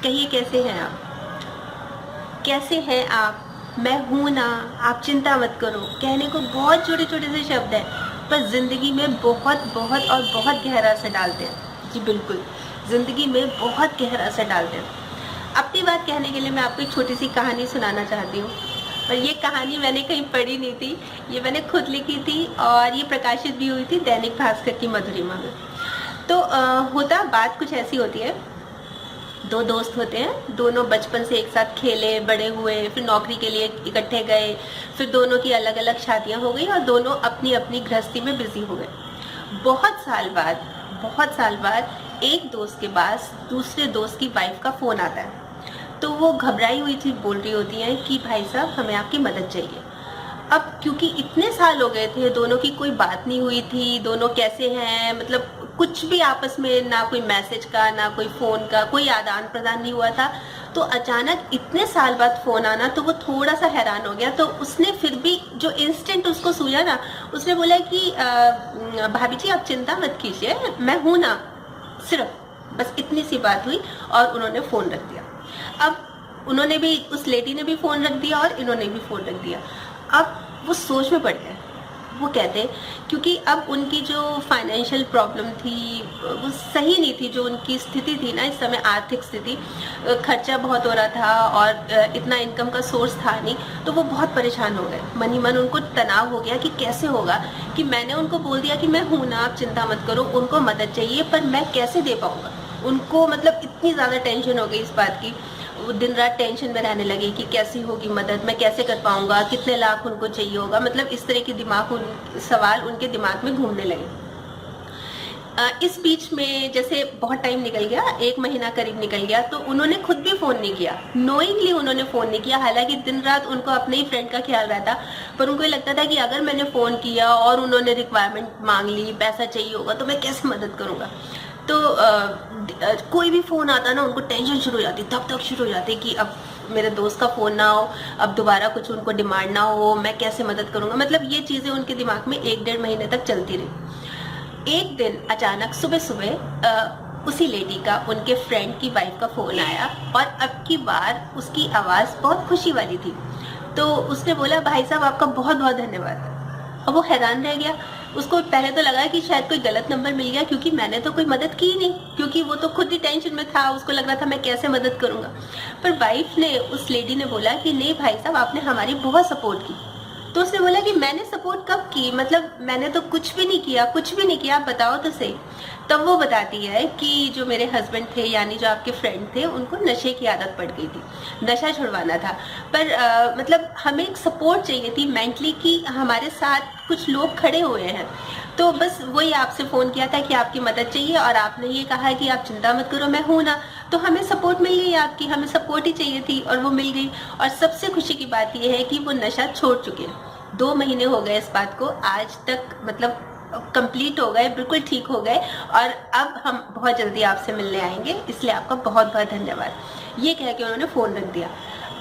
कहिए कैसे हैं आप? कैसे हैं आप? मैं हूं ना, आप चिंता मत करो। कहने को बहुत छोटे छोटे से शब्द हैं, पर जिंदगी में बहुत बहुत और बहुत गहरा असर डालते हैं। जी बिल्कुल, जिंदगी में बहुत गहरा असर डालते हैं। अपनी बात कहने के लिए मैं आपको एक छोटी सी कहानी सुनाना चाहती हूँ। पर ये कहानी मैंने कहीं पढ़ी नहीं थी, ये मैंने खुद लिखी थी और ये प्रकाशित भी हुई थी दैनिक भास्कर की मधुरिमा में। तो होता बात कुछ ऐसी होती है। दो दोस्त होते हैं, दोनों बचपन से एक साथ खेले बड़े हुए, फिर नौकरी के लिए इकट्ठे गए, फिर दोनों की अलग अलग शादियां हो गई और दोनों अपनी अपनी गृहस्थी में बिजी हो गए। बहुत साल बाद एक दोस्त के पास दूसरे दोस्त की वाइफ का फोन आता है। तो वो घबराई हुई थी, बोल रही होती है कि भाई साहब हमें आपकी मदद चाहिए। अब क्योंकि इतने साल हो गए थे, दोनों की कोई बात नहीं हुई थी, दोनों कैसे हैं मतलब कुछ भी आपस में, ना कोई मैसेज का ना कोई फोन का कोई आदान प्रदान नहीं हुआ था। तो अचानक इतने साल बाद फोन आना, तो वो थोड़ा सा हैरान हो गया। तो उसने फिर भी जो इंस्टेंट उसको सूझा ना, उसने बोला कि भाभी जी आप चिंता मत कीजिए, मैं हूं ना। सिर्फ बस इतनी सी बात हुई और उन्होंने फोन रख दिया। अब उन्होंने भी, उस लेडी ने भी फोन रख दिया और इन्होंने भी फोन रख दिया। अब वो सोच में पड़ गए। वो कहते क्योंकि अब उनकी जो फाइनेंशियल प्रॉब्लम थी वो सही नहीं थी, जो उनकी स्थिति थी ना इस समय, आर्थिक स्थिति, खर्चा बहुत हो रहा था और इतना इनकम का सोर्स था नहीं। तो वो बहुत परेशान हो गए, मन ही मन उनको तनाव हो गया कि कैसे होगा, कि मैंने उनको बोल दिया कि मैं हूं ना, आप चिंता मत करो, उनको मदद चाहिए पर मैं कैसे दे पाऊंगा। उनको मतलब इतनी ज़्यादा टेंशन हो गई इस बात की, वो दिन रात टेंशन में रहने लगे कि कैसी होगी मदद, मैं कैसे कर पाऊंगा, कितने लाख उनको चाहिए होगा, मतलब इस तरह के सवाल उनके दिमाग में घूमने लगे। इस बीच में जैसे बहुत टाइम निकल गया, 1 महीना करीब निकल गया, तो उन्होंने खुद भी फोन नहीं किया, नोइंगली उन्होंने फोन नहीं किया। हालांकि दिन रात उनको अपने ही फ्रेंड का ख्याल रहता, पर उनको ये लगता था कि अगर मैंने फोन किया और उन्होंने रिक्वायरमेंट मांग ली, पैसा चाहिए होगा, तो मैं कैसे मदद करूंगा। तो कोई भी फोन आता ना, उनको टेंशन शुरू हो जाती, धक धक शुरू हो जाती कि अब मेरे दोस्त का फोन ना हो, अब दोबारा कुछ उनको डिमांड ना हो, मैं कैसे मदद करूंगा। मतलब ये चीजें उनके दिमाग में 1-1.5 महीने तक चलती रही। एक दिन अचानक सुबह सुबह उसी लेडी का उनके फ्रेंड की वाइफ का फोन आया और अब की बार उसकी आवाज बहुत खुशी वाली थी। तो उसने बोला भाई साहब आपका बहुत बहुत धन्यवाद। और वो हैरान रह गया। उसको पहले तो लगा कि शायद कोई गलत नंबर मिल गया, क्योंकि मैंने तो कोई मदद की ही नहीं, क्योंकि वो तो खुद ही टेंशन में था, उसको लग रहा था मैं कैसे मदद करूंगा। पर वाइफ ने, उस लेडी ने बोला कि नहीं भाई साहब आपने हमारी बहुत सपोर्ट की। तो उसने बोला कि मैंने सपोर्ट कब की, मतलब मैंने तो कुछ भी नहीं किया, कुछ भी नहीं किया, आप बताओ तो सही। तब वो बताती है कि जो मेरे हस्बैंड थे, यानी जो आपके फ्रेंड थे, उनको नशे की आदत पड़ गई थी, नशा छुड़वाना था। पर मतलब हमें एक सपोर्ट चाहिए थी मेंटली, कि हमारे साथ कुछ लोग खड़े हुए हैं। तो बस वही आपसे फ़ोन किया था कि आपकी मदद चाहिए, और आपने ये कहा कि आप चिंता मत करो मैं हूँ ना। तो हमें सपोर्ट मिल गई आपकी, हमें सपोर्ट ही चाहिए थी और वो मिल गई। और सबसे खुशी की बात ये है कि वो नशा छोड़ चुके हैं। 2 महीने हो गए इस बात को, आज तक मतलब कंप्लीट हो गए, बिल्कुल ठीक हो गए, और अब हम बहुत जल्दी आपसे मिलने आएंगे, इसलिए आपका बहुत बहुत धन्यवाद। ये कह के उन्होंने फ़ोन रख दिया।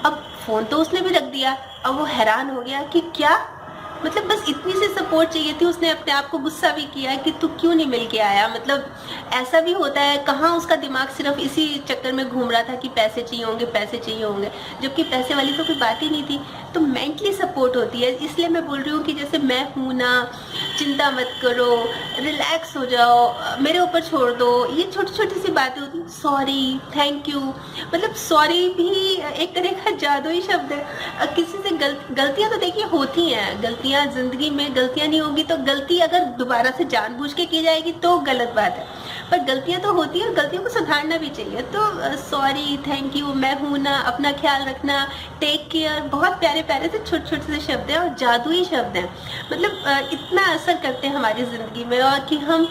अब फ़ोन तो उसने भी रख दिया। अब वो हैरान हो गया कि क्या, मतलब बस इतनी सी सपोर्ट चाहिए थी। उसने अपने आप को गुस्सा भी किया कि तू क्यों नहीं मिल के आया, मतलब ऐसा भी होता है। कहाँ उसका दिमाग सिर्फ इसी चक्कर में घूम रहा था कि पैसे चाहिए होंगे, पैसे चाहिए होंगे, जबकि पैसे वाली तो कोई बात ही नहीं थी। तो मेंटली सपोर्ट होती है, इसलिए मैं बोल रही हूँ कि जैसे मैं हूँ ना, चिंता मत करो, रिलैक्स हो जाओ, मेरे ऊपर छोड़ दो। ये छोटी छोटी सी बातें होती हैं, सॉरी, थैंक यू, मतलब सॉरी भी एक तरह का जादुई शब्द है। किसी से गलतियां तो देखिए होती हैं, गलतियां जिंदगी में, गलतियां नहीं होगी तो गलती अगर दोबारा से जानबूझ के की जाएगी तो गलत बात है, पर गलतियां तो होती है और गलतियों को सुधारना भी चाहिए। तो सॉरी, थैंक यू, मैं हूं ना, अपना ख्याल रखना, टेक केयर, बहुत प्यारे प्यारे से छोटे छोटे से शब्द हैं और जादुई शब्द हैं। मतलब इतना असर करते हैं हमारी जिंदगी में, और कि हम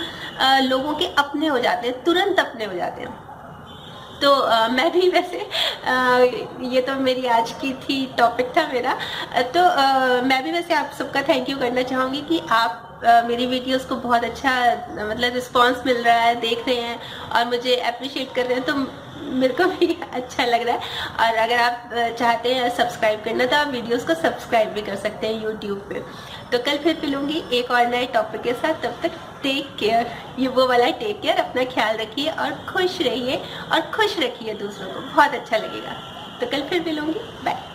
लोगों के अपने हो जाते हैं, तुरंत अपने हो जाते हैं। तो मैं भी वैसे ये तो मेरी आज की थी, टॉपिक था मेरा। तो मैं भी वैसे आप सबका थैंक यू करना चाहूँगी कि आप मेरी वीडियोस को बहुत अच्छा मतलब रिस्पांस मिल रहा है, देख रहे हैं और मुझे अप्रिशिएट कर रहे हैं, तो मेरे को भी अच्छा लग रहा है। और अगर आप चाहते हैं सब्सक्राइब करना, तो आप वीडियोस को सब्सक्राइब भी कर सकते हैं यूट्यूब पे। तो कल फिर मिलूंगी एक और नए टॉपिक के साथ, तब तक टेक केयर, ये वो वाला टेक केयर। अपना ख्याल रखिए और खुश रहिए, और खुश रखिए दूसरों को, बहुत अच्छा लगेगा। तो कल फिर मिलूंगी, बाय।